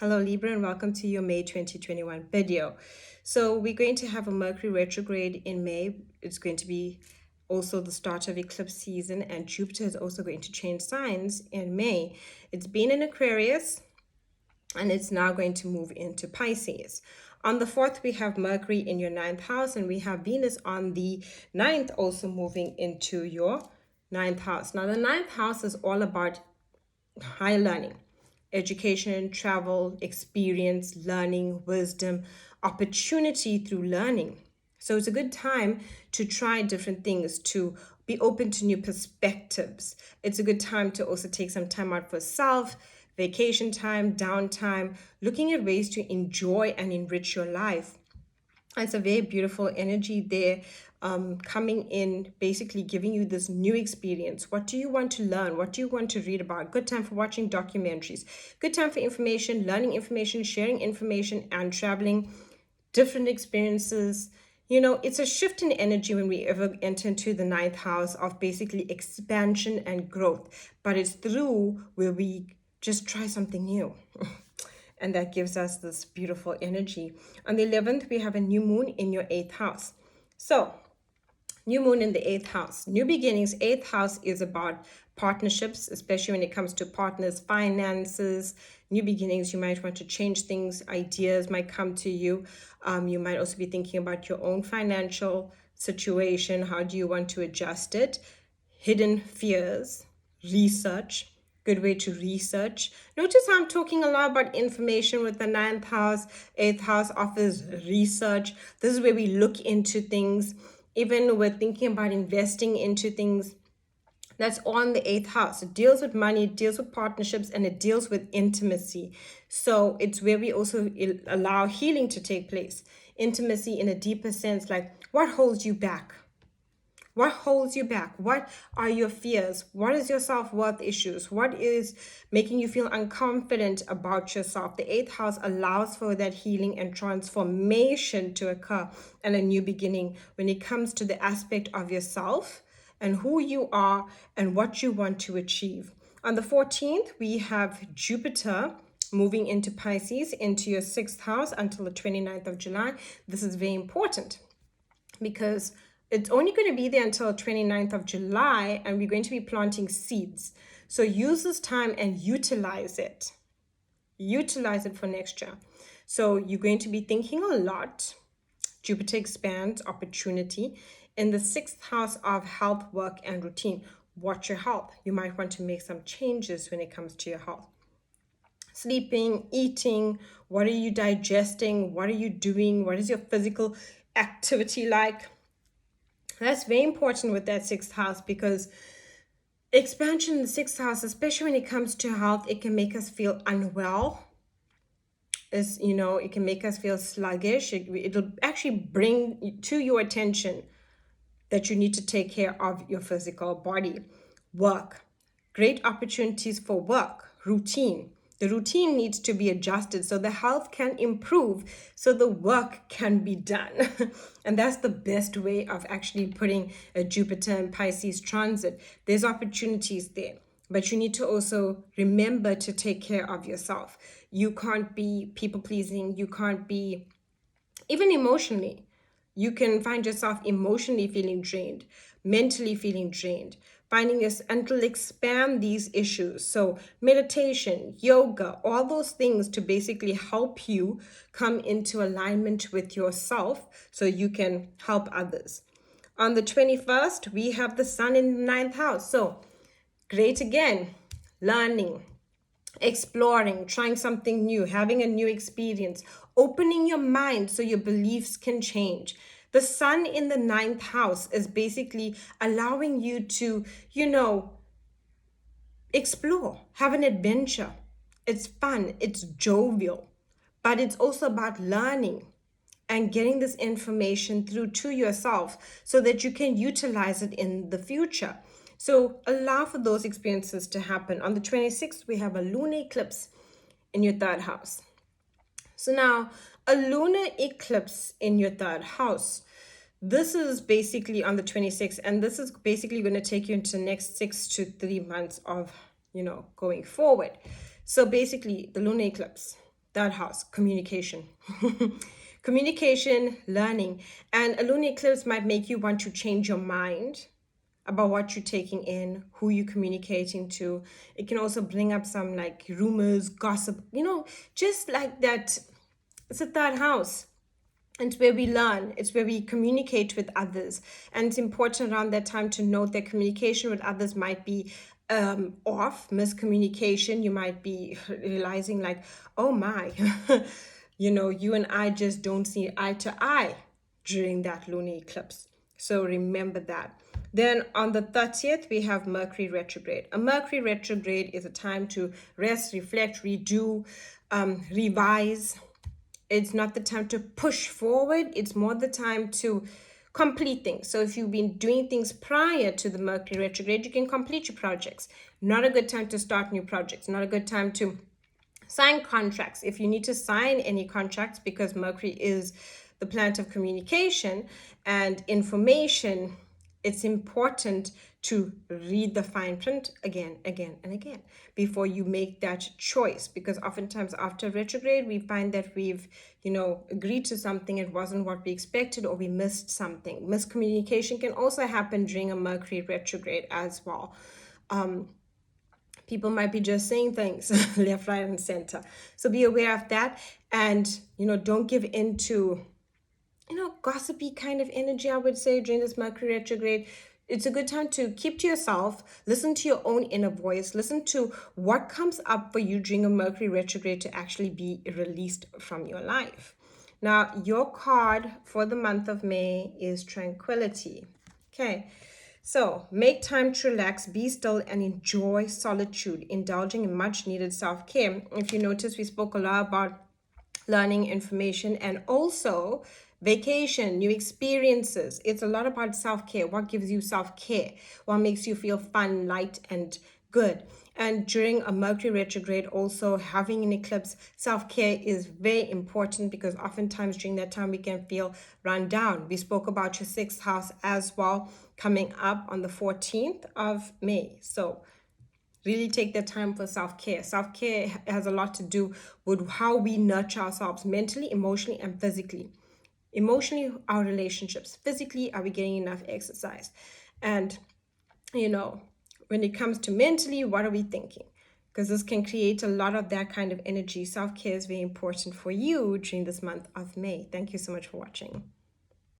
Hello Libra and welcome to your May 2021 video. So we're going to have a Mercury retrograde in May. It's going to be also the start of eclipse season, and Jupiter is also going to change signs in May. It's been in Aquarius and it's now going to move into Pisces. On the 4th, we have Mercury in your 9th house, and we have Venus on the 9th also moving into your 9th house. Now the 9th house is all about higher learning, education, travel, experience, learning, wisdom, opportunity through learning. So it's a good time to try different things, to be open to new perspectives. It's a good time to also take some time out for self, vacation time, downtime, looking at ways to enjoy and enrich your life. It's a very beautiful energy there, coming in, basically giving you this new experience. What do you want to learn? What do you want to read about? Good time for watching documentaries. Good time for information, learning information, sharing information, and traveling, different experiences. You know, it's a shift in energy when we ever enter into the 9th house of basically expansion and growth. But it's through where we just try something new. And that gives us this beautiful energy. On the 11th, we have a new moon in your 8th house. So, new moon in the 8th house. New beginnings. 8th house is about partnerships, especially when it comes to partners, finances, new beginnings. You might want to change things. Ideas might come to you. You might also be thinking about your own financial situation. How do you want to adjust it? Hidden fears, research. Good way to research. Notice how I'm talking a lot about information with the 9th house. 8th house offers research. This is where we look into things. Even we're thinking about investing into things. That's on the 8th house. It deals with money, it deals with partnerships, and it deals with intimacy. So it's where we also allow healing to take place. Intimacy in a deeper sense, like what holds you back? What holds you back? What are your fears? What is your self-worth issues? What is making you feel unconfident about yourself? The 8th house allows for that healing and transformation to occur and a new beginning when it comes to the aspect of yourself and who you are and what you want to achieve. On the 14th, we have Jupiter moving into Pisces, into your 6th house until the 29th of July. This is very important because it's only going to be there until 29th of July, and we're going to be planting seeds. So use this time and utilize it. Utilize it for next year. So you're going to be thinking a lot. Jupiter expands opportunity. In the 6th house of health, work, and routine, watch your health. You might want to make some changes when it comes to your health. Sleeping, eating, what are you digesting? What are you doing? What is your physical activity like? That's very important with that 6th house, because expansion in the 6th house, especially when it comes to health, it can make us feel unwell. It can make us feel sluggish. It'll actually bring to your attention that you need to take care of your physical body. Work, great opportunities for work, routine. The routine needs to be adjusted so the health can improve, so the work can be done. And that's the best way of actually putting a Jupiter and Pisces transit. There's opportunities there, but you need to also remember to take care of yourself. You can't be people pleasing. You can't be, even emotionally. You can find yourself emotionally feeling drained, mentally feeling drained, finding this, and to expand these issues. So meditation, yoga, all those things to basically help you come into alignment with yourself so you can help others. On the 21st, we have the sun in the 9th house. So great again, learning, exploring, trying something new, having a new experience, opening your mind so your beliefs can change. The sun in the 9th house is basically allowing you to, explore, have an adventure. It's fun, it's jovial, but it's also about learning and getting this information through to yourself so that you can utilize it in the future. So allow for those experiences to happen. On the 26th, we have a lunar eclipse in your 3rd house. So now, a lunar eclipse in your 3rd house, this is basically on the 26th, and this is basically going to take you into the next 6 to 3 months of, going forward. So basically, the lunar eclipse, Third house, communication. Communication, learning. And a lunar eclipse might make you want to change your mind about what you're taking in, who you're communicating to. It can also bring up some like rumors, gossip, just like that. It's a third house. It's where we learn, it's where we communicate with others. And it's important around that time to note that communication with others might be off, miscommunication. You might be realizing, like, oh my, you and I just don't see eye to eye during that lunar eclipse. So remember that. Then on the 30th, we have Mercury retrograde. A Mercury retrograde is a time to rest, reflect, redo, revise. It's not the time to push forward. It's more the time to complete things. So if you've been doing things prior to the Mercury retrograde, you can complete your projects. Not a good time to start new projects. Not a good time to sign contracts. If you need to sign any contracts, because Mercury is the planet of communication and information, it's important to read the fine print again and again before you make that choice, because oftentimes after retrograde we find that we've agreed to something, it wasn't what we expected, or we missed something. Miscommunication can also happen during a Mercury retrograde as well. People might be just saying things left, right, and center. So be aware of that, and don't give into gossipy kind of energy, I would say, during this Mercury retrograde. It's a good time to keep to yourself, listen to your own inner voice, listen to what comes up for you during a Mercury retrograde to actually be released from your life. Now, your card for the month of May is Tranquility. Okay, so make time to relax, be still, and enjoy solitude, indulging in much needed self-care. If you notice, we spoke a lot about learning, information, and also vacation, new experiences. It's a lot about self-care. What gives you self-care? What makes you feel fun, light, and good? And during a Mercury retrograde, also having an eclipse, self-care is very important, because oftentimes during that time we can feel run down. We spoke about your 6th house as well, coming up on the 14th of May. So really take the time for self-care. Self-care has a lot to do with how we nurture ourselves mentally, emotionally, and physically. Emotionally, our relationships. Physically, are we getting enough exercise? And, when it comes to mentally, what are we thinking? Because this can create a lot of that kind of energy. Self-care is very important for you during this month of May. Thank you so much for watching.